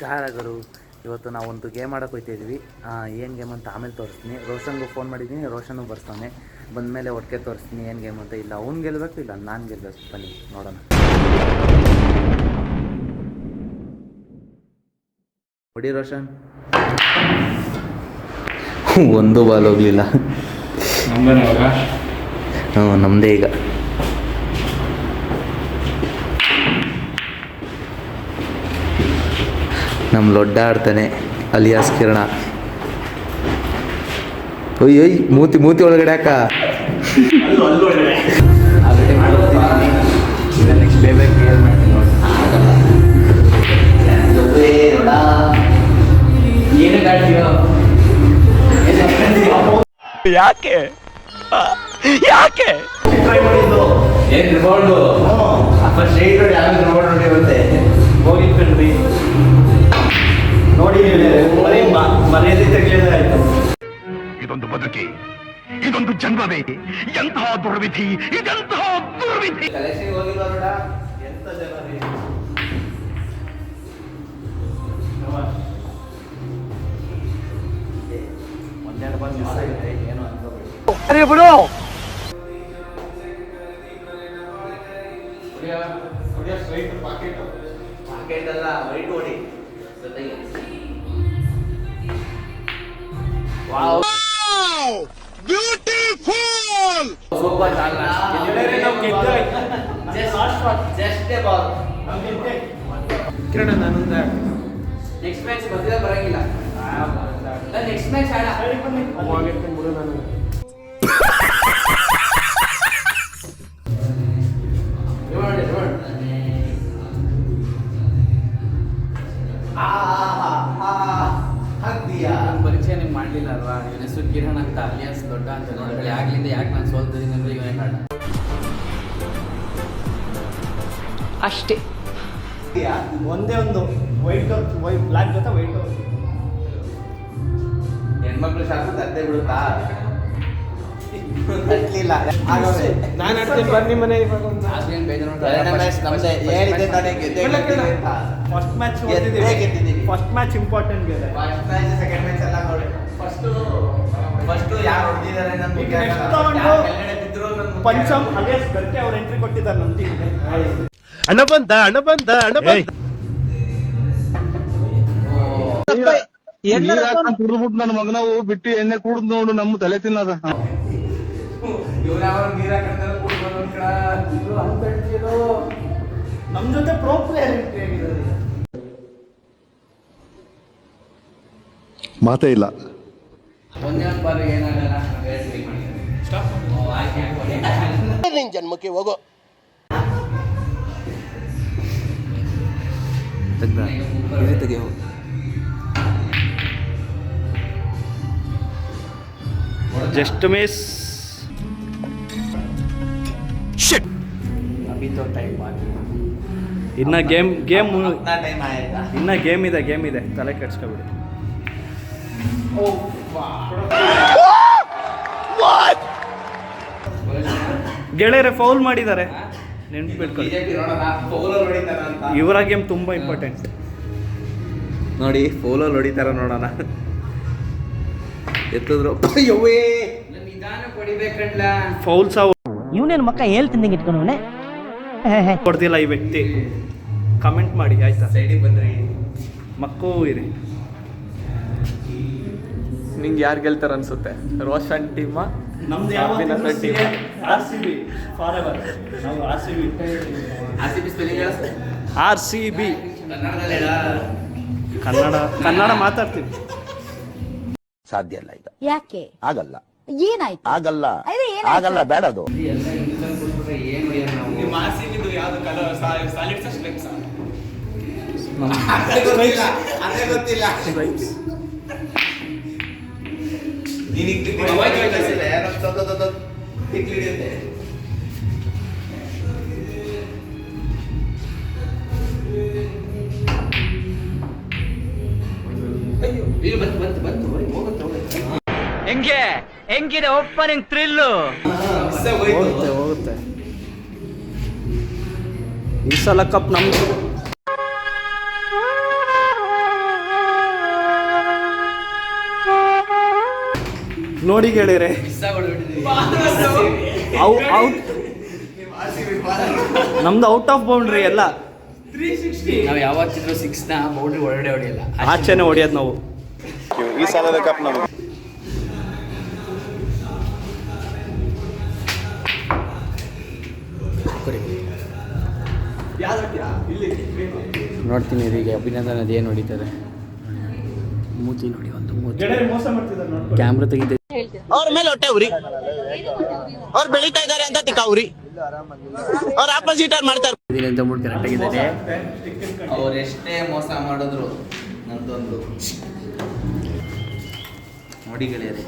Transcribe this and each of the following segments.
ನಮಸ್ಕಾರ ಗುರು. ಇವತ್ತು ನಾವೊಂದು ಗೇಮ್ ಆಡೋಕೆ ಹೋಗ್ತಾಯಿದ್ವಿ. ಏನು ಗೇಮ್ ಅಂತ ಆಮೇಲೆ ತೋರಿಸ್ತೀನಿ. ರೋಷನ್ಗೂ ಫೋನ್ ಮಾಡಿದ್ದೀನಿ, ರೋಷನ್ಗೂ ಬರ್ತಾನೆ. ಬಂದಮೇಲೆ ಒಟ್ಟಿಗೆ ತೋರಿಸ್ತೀನಿ ಏನು ಗೇಮ್ ಅಂತ. ಇಲ್ಲ ಅವ್ನು ಗೆಲ್ಲಬೇಕು, ಇಲ್ಲ ನಾನು ಗೆಲ್ಲಬೇಕು. ಬನ್ನಿ ನೋಡೋಣ. ಹೊಡಿ ರೋಷನ್. ಒಂದು ಬಾಲ್ ಹೋಗಲಿಲ್ಲ. ನಮ್ಮದೇ ಈಗ. ನಮ್ಮ ಲೊಡ್ಡ ಆಡ್ತಾನೆ ಅಲಿಯಾಸ್ ಕಿರಣ. ಒಯ್ ಮೂತಿ ಒಳಗಡೆ ಹಾಕ. ನೆಕ್ಸ್ಟ್ ಯಾಕೆ ಏನು ರಿವಾರ್ಡು ನೋಡಿ ಮರ್ಯಾದೆ ತೆಗೆಯಲಾಯಿತು. ಇದೊಂದು ಬದುಕಿ, ಇದೊಂದು ಜನ್ಮವೇ, ಎಂತಹ ದುರ್ವಿಧಿ, ಇದೆಂತಹ ದುರ್ವಿಧಿ. ಕಲೆಕ್ಷನ್ ಹೋಗಿಲ್ಲ ನೋಡ, ಎಂತ ಜನ ಒಂದೆರಡು ಬಂದು ಮಿಸ್ ಆಗಿದೆ, ಏನು ಅನ್ಕೋಬೇಡಿ. ಬಿಡು. ಪಾಕೆಟ್ ಅಲ್ಲ, ವೈಟ್ ಹೊಡಿ. Wow! Beautiful! Super just a ball. ಕಿರಣ ನಾನೊಂದ ನೆಕ್ಸ್ಟ್ ಮ್ಯಾಚ್ ಬರ್ತಿಲ್ಲ, ಬರಂಗಿಲ್ಲ. ನೆಕ್ಸ್ಟ್ ಮ್ಯಾಚ್ ಆಡ ಹೋಗಿರ್ತೀನಿ ಬಿಡು ನಾನು. ಪರೀಕ್ಷೆ ನಿಮ್ಗೆ ಮಾಡಲಿಲ್ಲ ಅಲ್ವಾ? ಇವನ ಹೆಸರು ಕಿರಣ್ ಅಂತ, ಅಲಿಯಾಸ್ ದೊಡ್ಡ ಅಂತ ನೋಡಿದ್ರೆ ಆಗ್ಲಿಂದ ಯಾಕೆ ನಾನು ಸೋಲ್ತಿದ್ದೀನಿ ಅಂದ್ರೆ ಇವನೇ ಕಾರಣ ಅಷ್ಟೇ. ಒಂದೇ ಒಂದು ವೈಟ್ ಬ್ಲ್ಯಾಕ್ ಜೊತೆ ವೈಟ್. ಹೆಣ್ಮಕ್ಳು ಶಾಸ್ತ್ರ ಅರ್ಧೆ ಬಿಡುತ್ತಾ? ತಟ್ಟಲಿಲ್ಲ. ನಾನು ಆಡ್ತೀನಿ ಬನ್ನಿ ಮನೆ. ಅಷ್ಟೇನು ಬೇಜಾರು ಫಸ್ಟ್ ಮ್ಯಾಚ್ ಗೆದ್ದಿದ್ದೀವಿ. ಫಸ್ಟ್ ಮ್ಯಾಚ್ ಇಂಪಾರ್ಟೆಂಟ್ ಗೆದ್ದೆ. ಫಸ್ಟ್ ಮ್ಯಾಚ್ ಸೆಕೆಂಡ್ ಮ್ಯಾಚ್ ಎಲ್ಲ ನೋಡಿ. ಫಸ್ಟ್ ಯಾರು ಹೊಡೆದಿದ್ದಾರೆ ಪಂಚಮ್ ಅಲಿಯಾಸ್ ಗರ್ಕೆ ಅವ್ರು ಎಂಟ್ರಿ ಕೊಟ್ಟಿದ್ದಾರೆ ನಮ್ಮ ಟೀಮ್ಗೆ. ಹಣ ಬಂದ. ಕುಡಿದ್ಬಿಟ್ಟು ನನ್ನ ಮಗನವು ಬಿಟ್ಟು ಎಣ್ಣೆ ಕುಡಿದ್ ನೋಡು, ನಮ್ಮ ತಲೆ ತಿನ್ನದ. ನಮ್ ಜೊತೆ ಪ್ರೋ ಪ್ಲೇಯರ್ ಎಂಟ್ರಿ ಆಗಿದ್ದಾರೆ. ಮಾತೇ ಇಲ್ಲ. ಒಂದೇ ಒಂದು ಬಾರಿ ಏನಾಗಲ್ಲ. ನಿನ್ ಜನ್ಮಕ್ಕೆ ಹೋಗೋ. Just miss. ಇನ್ನ ಗೇಮ್ ಇನ್ನ ಗೇಮ್ ಇದೆ, ತಲೆ ಕೆಡ್ಸ್ಕೊಬಿಡಿ. ಗೆಳೆಯರೆ ಫೌಲ್ ಮಾಡಿದ್ದಾರೆ, ನೆನ್ಪಿಟ್ಕೊಳ್ಳಿ. ಇವರ ಗೇಮ್ ತುಂಬಾ ಇಂಪಾರ್ಟೆಂಟ್ ನೋಡಿ. ಫೌಲಲ್ಲಿ ಹೊಡಿತಾರ ನೋಡೋಣ. ಎತ್ತಿದ್ರು ನಿಧಾನ ಹೊಡಿಬೇಕಂಡ್ಲ. ಫೌಲ್ ಸಾವು ಇವನೇನು ಮಕ್ಕ ಹೇಳ್ತಿದ್ದಂಗೆ ಇಟ್ಕೊಂಡವನೆ ಕೊಡ್ತಿಲ್ಲ ಈ ವ್ಯಕ್ತಿ. ಕಮೆಂಟ್ ಮಾಡಿ ಆಯ್ತಾ? ಸೈಡಿಗೆ ಬಂದ್ರಿ. ಮಕ್ಕೂ ಇರಿ. ನಿಂಗೆ ಯಾರು ಗೆಲ್ತಾರ ಅನ್ಸುತ್ತೆ? ರೋಷನ್ ಟೀಮ, ನಮ್ದು RCB ಫಾರೆವರ್. ನಾವು RCB ಕನ್ನಡ ಮಾತಾಡ್ತೀವಿ. ಸಾಧ್ಯ ಇಲ್ಲ ಈಗ. ಯಾಕೆ? ಆಗಲ್ಲ. ಏನಾಯ್ತು? ಆಗಲ್ಲ ಬೇಡ ಅದು. ಹೆಂಗಿದೆ ಓಪನಿಂಗ್ ಥ್ರಿಲ್ಲು? ಹೋಗುತ್ತೆ. ಈ ಸಲ ಕಪ್ ನಮ್ದು. ನೋಡಿ ಗೆಳೆಯರೆ, ಔಟ್ ನಮ್ದು ಔಟ್ ಆಫ್ ಬೌಂಡ್ರಿ ಎಲ್ಲ. ನಾವು ಯಾವತ್ತಿದ್ರು 6ನ ಬೌಂಡ್ರಿ ಒಳಗಡೆ ಹೊಡೆಯಲ್ಲ. ಆಚೆನೆ ಹೊಡಿಯೋದು ನಾವು. ಈ ಸಾಲದ ಕಪ್ ನಮ್ಗೆ. ನೋಡ್ತೀನಿ ಈಗ ಅಭಿನಂದನ್ ಅದೇನು ಹೊಡಿತಾರೆ. ಮೂತಿ ನೋಡಿ, ಒಂದು ಮೂತಿ ಕ್ಯಾಮ್ರಾ ತೆಗಿದ ಅವ್ರ ಮೇಲೆ ಹೊಟ್ಟೆ ಉರಿ, ಅವ್ರು ಬೆಳೀತಾ ಇದಾರೆ ಅಂತ ತಿಕ್ಕಾವ್ರಿ, ಅವ್ರ ಆಪೋಸಿಟ್ ಅವ್ರು ಮಾಡ್ತಾರೆ ಅಂತ ಮೂಡ್ ಕರೆಕ್ಟ್ ಆಗಿದ್ದಾರೆ. ಅವರೆಷ್ಟೇ ಮೋಸ ಮಾಡಿದ್ರು ನಂದೊಂದು ನೋಡಿ ಗೆಳೆಯರೆ.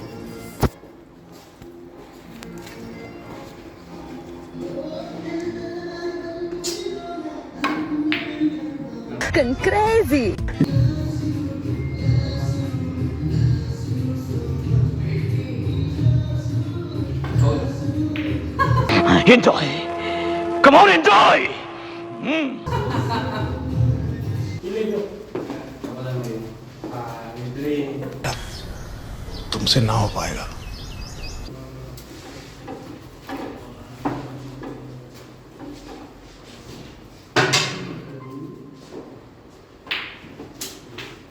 Crazy. Enjoy. Come on, enjoy. तुमसे ना हो पाएगा.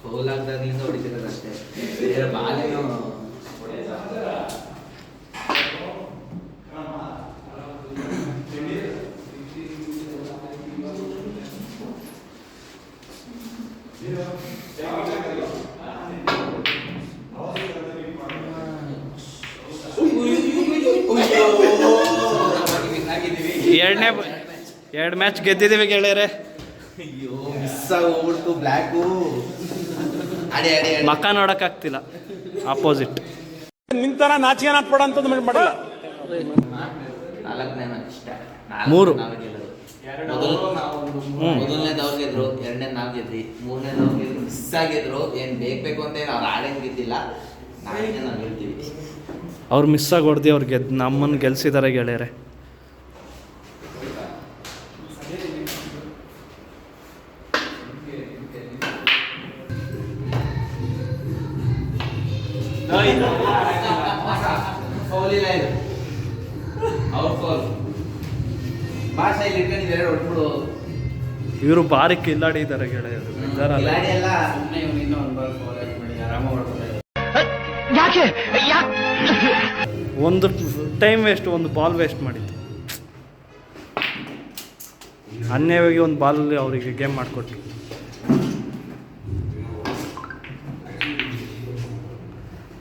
ಹೋಲಾಗ್ದಾಗಿಂದ ಹೊಡಿತಿರೋದಷ್ಟೇ, ಬೇರೆ ಬಾಲೇನೋ ಎರಡು ಮ್ಯಾಚ್ ಗೆದ್ದಿದ್ದೀವಿ ಗೆಳೆಯರೆ. ಅಯ್ಯೋ ಮಿಸ್ ಆಗೋಗ್ಬಿಡ್ತು ಬ್ಲ್ಯಾಕು. ಅಡಿ ಅಡಿ ಅಡಿ ಮಕ್ಕ ನೋಡೋಕ್ಕಾಗ್ತಿಲ್ಲ. ಆಪೋಸಿಟ್ ನಿಂತರ ನಾಚಿಕೆ ಹಾಕ್ಬೇಡ ಅಂತ ಮಾಡಿಲ್ಲ. 4ನೇ ಮ್ಯಾಚ್ ಇಷ್ಟ. 3 ಮೊದಲನೇದು ಅವ್ರು ಗೆದ್ರು, 2ನೇದು ನಾವು ಗೆದ್ವಿ, 3ನೇದು ಅವ್ರು ಗೆದ್ರು. ಮಿಸ್ ಆಗಿದ್ರು. ಏನು ಬೇಕು ಅಂತ ಏನು ಅವ್ರು ಆಡೇನು ಗೆದ್ದಿಲ್ಲ, ನಾಳೆ ನಾವು ಗೆಲ್ತೀವಿ. ಅವ್ರು ಮಿಸ್ ಆಗಿ ಹೊಡೆದು ಅವ್ರು ನಮ್ಮನ್ನು ಗೆಲ್ಸಿದ್ದಾರೆ ಗೆಳೆಯರೆ. ಫೌಲ್ ಇಲ್ಲ ಇದು, ಅವ್ರ ಫೌಲ್. ಭಾಷೆ ಇಲ್ಲಿ ಇಟ್ಕೊಂಡಿದ್ದಾರೆ, ಹೊಡ್ಬಿಡು. ಇವರು ಭಾರಿ ಕಿಲ್ಲಾಡಿ ಇದ್ದಾರೆ ಗೆಳೆಯರು. ಕಿಲಾಡಿ ಎಲ್ಲ ಸುಮ್ಮನೆ ಇವ್ನು ಇನ್ನೂ ಒಂದು ಬಾಲ್ ಫಾಲೋ ಮಾಡಿ ಆರಾಮಾಗಿ ಹೊಡ್ತಾರೆ. ಒಂದು ಟೈಮ್ ವೇಸ್ಟ್, ಒಂದು ಬಾಲ್ ವೇಸ್ಟ್ ಮಾಡಿದ್ದು. ಅನ್ಯವಾಗಿ ಒಂದು ಬಾಲಲ್ಲಿ ಅವರಿಗೆ ಗೇಮ್ ಮಾಡಿಕೊಟ್ರು.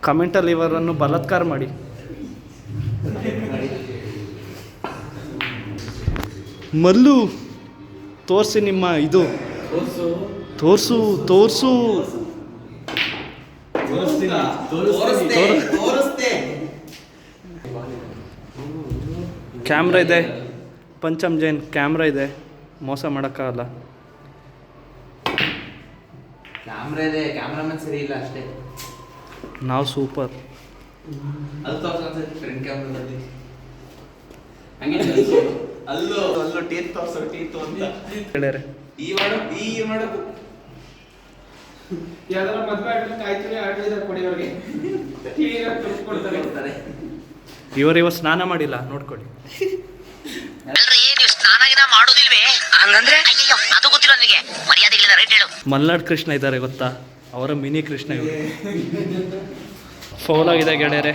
ಕಮೆಂಟಲ್ಲಿ ಇವರನ್ನು ಬಲಾತ್ಕಾರ ಮಾಡಿ. ಮಲ್ಲು ತೋರಿಸಿ ನಿಮ್ಮ ಇದು, ತೋರಿಸು ತೋರಿಸು. ಕ್ಯಾಮ್ರಾ ಇದೆ, ಪಂಚಮ್ ಜೈನ್ ಕ್ಯಾಮ್ರಾ ಇದೆ, ಮೋಸ ಮಾಡೋಕ್ಕಾಗಲ್ಲ. ಕ್ಯಾಮ್ರಾ ಇದೆ, ಕ್ಯಾಮ್ರಾಮನ್ ಸರಿ ಇಲ್ಲ ಅಷ್ಟೇ. ನಾವು ಸೂಪರ್. ಅದು ತೋರ್ಸೋದು ಫ್ರಂಟ್ ಕ್ಯಾಮ್ರಾದಲ್ಲಿ. ಹಂಗೆ ಅಲ್ಲೂ ಅಲ್ಲೂ ಟೀತ್ ತೋರ್ಸೋ, ಟೀತು ಅಂತ ಗೆಳೆಯರೆ. ಈ ಮಾಡು, ಈ ಮಾಡು. ಯಾವ್ದಾರ ಮದ್ವೆ ಆಯ್ತು ಆಡ್ಲಿದ್ರೆ ಕೊಡಿಯವ್ರಿಗೆ ಕೊಡ್ತಾರೆ. ಇವರು ಸ್ನಾನ ಮಾಡಿಲ್ಲ, ನೋಡ್ಕೊಳ್ಳಿ. ಅಲ್ರಿ ನೀವು ಸ್ನಾನ ಮಾಡೋದಿಲ್ವೇ? ಹಂಗಂದ್ರೆ ಅಯ್ಯೋ ಅದು ಗೊತ್ತಿಲ್ಲ ನನಗೆ. ಮರ್ಯಾದೆಗಳಿಂದ ರೈಟ್ ಹೇಳು. ಮಲ್ನಾಡ್ ಕೃಷ್ಣ ಇದ್ದಾರೆ ಗೊತ್ತಾ, ಅವರ ಮಿನಿ ಕೃಷ್ಣ ಇವರು. ಫೌಲ್ ಆಗಿದೆ ಗೆಳೆಯರೆ.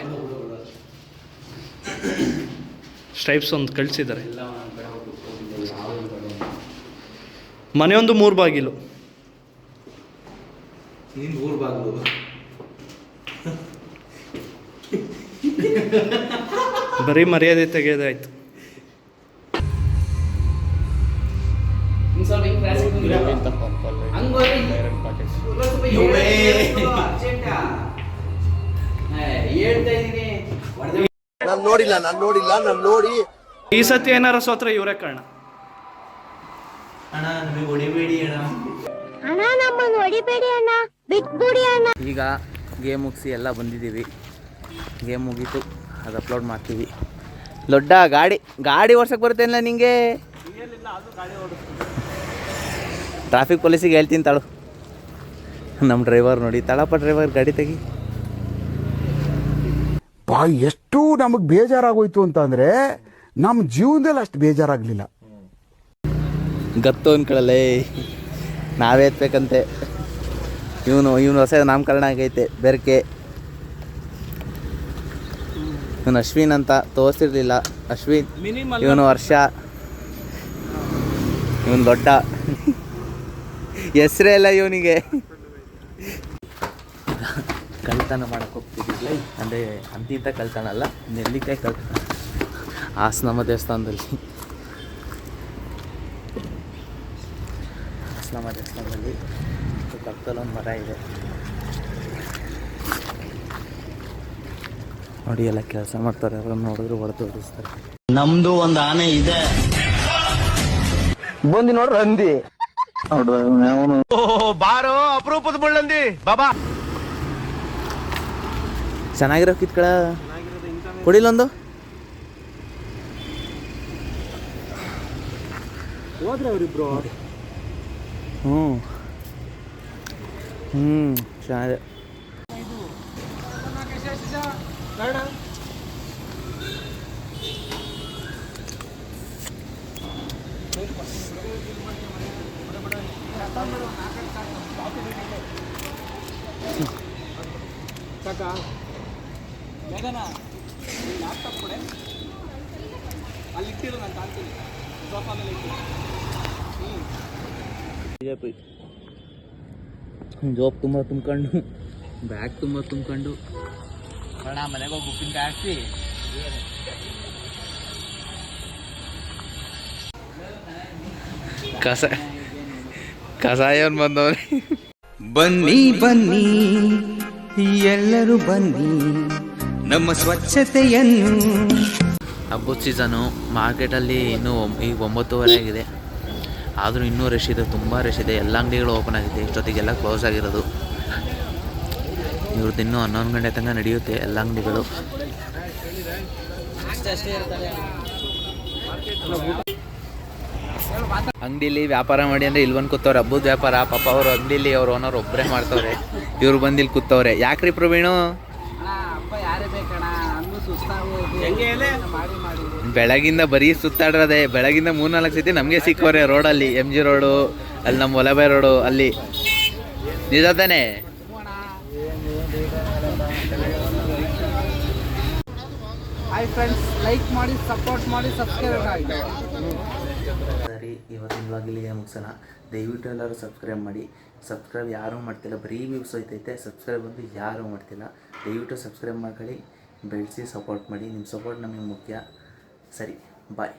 ಸ್ಟ್ರೈಪ್ಸ್ ಒಂದು ಕಳಿಸಿದ್ದಾರೆ. ಮನೆಯೊಂದು 3 ಬಾಗಿಲು. ನೀನು 3 ಬಾಗಿಲು. ಬರೀ ಮರ್ಯಾದೆ ತೆಗೆಯೋದಾಯ್ತು. ನಾನು ನೋಡಿ ಈ ಸತಿ ಏನಾರ ಸೋತ್ರ ಇವರೇ ಕಾರಣ. ಅಣ್ಣ ನಮಗೆ ಹೊಡಿಬೇಡಿ ಅಣ್ಣ. ಅಣ್ಣ ನಮ್ಮನ್ನು ಹೊಡಿಬೇಡಿ ಅಣ್ಣ, ಬಿಟ್ಬಿಡಿ ಅಣ್ಣ. ಈಗ ಗೇಮ್ ಮುಗಿಸಿ ಎಲ್ಲ ಬಂದಿದ್ದೀವಿ. ಗೇಮ್ ಮುಗೀತು, ಅದು ಅಪ್ಲೋಡ್ ಮಾಡ್ತೀವಿ. ದೊಡ್ಡ ಗಾಡಿ ಓಡ್ಸಕ್ಕೆ ಬರುತ್ತೇನಲ್ಲ ನಿಂಗೆ? ಟ್ರಾಫಿಕ್ ಪೊಲೀಸಿಗೆ ಹೇಳ್ತೀನಿ ತಾಳು. ನಮ್ಮ ಡ್ರೈವರ್ ನೋಡಿ, ತಳಪ್ಪ ಡ್ರೈವರ್ ಗಾಡಿ ತೆಗಿ. ಎಷ್ಟು ನಮಗೆ ಬೇಜಾರಾಗೋಯ್ತು ಅಂತಂದರೆ ನಮ್ಮ ಜೀವನದಲ್ಲಿ ಅಷ್ಟು ಬೇಜಾರಾಗಲಿಲ್ಲ. ಗತ್ತು ಅನ್ಕೊಳ್ಳಲ್ಲೇ ನಾವೇ ಎತ್ಬೇಕಂತೆ. ಇವನು ಹೊಸ ನಾಮಕರಣ ಆಗೈತೆ ಬೆರಕೆ. ಇವನು ಅಶ್ವಿನ್ ಅಂತ ತೋರಿಸಿರ್ಲಿಲ್ಲ. ಅಶ್ವಿನ್, ಇವನು ವರ್ಷ, ಇವನು ದೊಡ್ಡ. ಹೆಸರೇ ಇಲ್ಲ ಇವನಿಗೆ. ಕಳ್ತನ ಮಾಡಕ್ಕೆ ಹೋಗ್ತಿದ್ದಿಲ್ಲ, ಅಂದರೆ ಅಂತಿಂತ ಕಳ್ತನ ಅಲ್ಲ, ನೆಲ್ಲಿಕಾಯಿ ಕಳ್ತನ ಹಾಸನಮ್ಮ ದೇವಸ್ಥಾನದಲ್ಲಿ. ಹಾಸನಮ್ಮ ದೇವಸ್ಥಾನದಲ್ಲಿ ಪಕ್ಕದಲ್ಲಿ ಒಂದು ಮರ ಇದೆ ನೋಡಿ, ಎಲ್ಲ ಕೆಲಸ ಮಾಡ್ತಾರೆ. ಅವ್ರನ್ನ ನೋಡಿದ್ರು ಹೊಡೆದು ಹೊಡಿಸ್ತಾರೆ. ನಮ್ದು ಒಂದು ಆನೆ ಇದೆ, ಬಂದಿ ನೋಡ್ರಿ ಹಂದಿ. ಬಾರೋ ಅಪರೂಪದ ಮುಳ್ಳಂದಿ ಬಾಬಾ. ಚೆನ್ನಾಗಿರೋ ಕಿತ್ಕಳ ಕೊಡಿಲ್ಲೊಂದು. ಹೋದ್ರೆ ಅವರಿಬ್ರು. ಚೆನ್ನಾಗಿದೆ. ಜೋಬ್ ತುಂಬ ತುಂಬ್ಕೊಂಡು, ಬ್ಯಾಗ್ ತುಂಬ ತುಂಬ್ಕೊಂಡು ಮನೆಗೆ ಹೋಗಿ ಬುಕ್ಕಿಂಗ್ ಹಾಕ್ಸಿ. ಕಸಾಯವನ್ ಬಂದವ್ರೆ. ಬನ್ನಿ ಬನ್ನಿ ಎಲ್ಲರೂ ಬನ್ನಿ ನಮ್ಮ ಸ್ವಚ್ಛತೆಯನ್ನು. ಹಬ್ಬದ ಸೀಸನು ಮಾರ್ಕೆಟಲ್ಲಿ ಇನ್ನೂ ಈಗ 9:30 ಆಗಿದೆ, ಆದರೂ ಇನ್ನೂ ರಶ್ ಇದೆ, ತುಂಬ ರಶ್ ಇದೆ. ಎಲ್ಲ ಅಂಗಡಿಗಳು ಓಪನ್ ಆಗಿದೆ, ಇಷ್ಟೊತ್ತಿಗೆಲ್ಲ ಕ್ಲೋಸ್ ಆಗಿರೋದು. ಇವ್ರದ್ದು ಇನ್ನೂ 11 ಗಂಟೆ ತನಕ ನಡೆಯುತ್ತೆ ಎಲ್ಲ ಅಂಗಡಿಗಳು. ಅಂಗಡಿಲಿ ವ್ಯಾಪಾರ ಮಾಡಿ ಅಂದರೆ ಇಲ್ಲಿ ಬಂದು ಕೂತವ್ರೆ. ಹಬ್ಬದ ವ್ಯಾಪಾರ ಪಾಪ ಅವರು ಅಂಗಡಿಲಿ ಅವ್ರ ಓನರ್ ಒಬ್ಬರೇ ಮಾಡ್ತವ್ರೆ, ಇವ್ರು ಬಂದು ಇಲ್ಲಿ ಕೂತವ್ರೆ. ಯಾಕ್ರಿ ಪ್ರವೀಣು? ಬೆಳಗಿಂದ ಬರೀ ಸುತ್ತಾಡ್ರದೆ. ಬೆಳಗಿಂದ 3-4 ಸತಿ ನಮಗೆ ಸಿಕ್ಕವ್ರೆ ರೋಡಲ್ಲಿ, MG ರೋಡು, ಅಲ್ಲಿ ನಮ್ಮ ವಲಬಾಯ್ ರೋಡು ಅಲ್ಲಿ. ನಿಜ ತಾನೆ? ಹಾಯ್ ಫ್ರೆಂಡ್ಸ್, ಲೈಕ್ ಮಾಡಿ, ಸಪೋರ್ಟ್ ಮಾಡಿ, ಸಬ್ಸ್ಕ್ರೈಬ್ ಆಗಿ. ಸರಿ, ಇವತ್ತಿನ ಇವಾಗ ಇಲ್ಲಿಗೆ ಮುಗಿಸೋಣ. ದಯವಿಟ್ಟು ಎಲ್ಲರೂ ಸಬ್ಸ್ಕ್ರೈಬ್ ಮಾಡಿ. ಸಬ್ಸ್ಕ್ರೈಬ್ ಯಾರೂ ಮಾಡ್ತಿಲ್ಲ, ಬರೀ ವ್ಯೂಸ್ ಹೋಯ್ತೈತೆ. ಸಬ್ಸ್ಕ್ರೈಬ್ ಅಂತೂ ಯಾರೂ ಮಾಡ್ತಿಲ್ಲ. ದಯವಿಟ್ಟು ಸಬ್ಸ್ಕ್ರೈಬ್ ಮಾಡ್ಕೊಳ್ಳಿ, ಬೆಳೆಸಿ ಸಪೋರ್ಟ್ ಮಾಡಿ. ನಿಮ್ಮ ಸಪೋರ್ಟ್ ನಮಗೆ ಮುಖ್ಯ. ಸರಿ, ಬಾಯ್.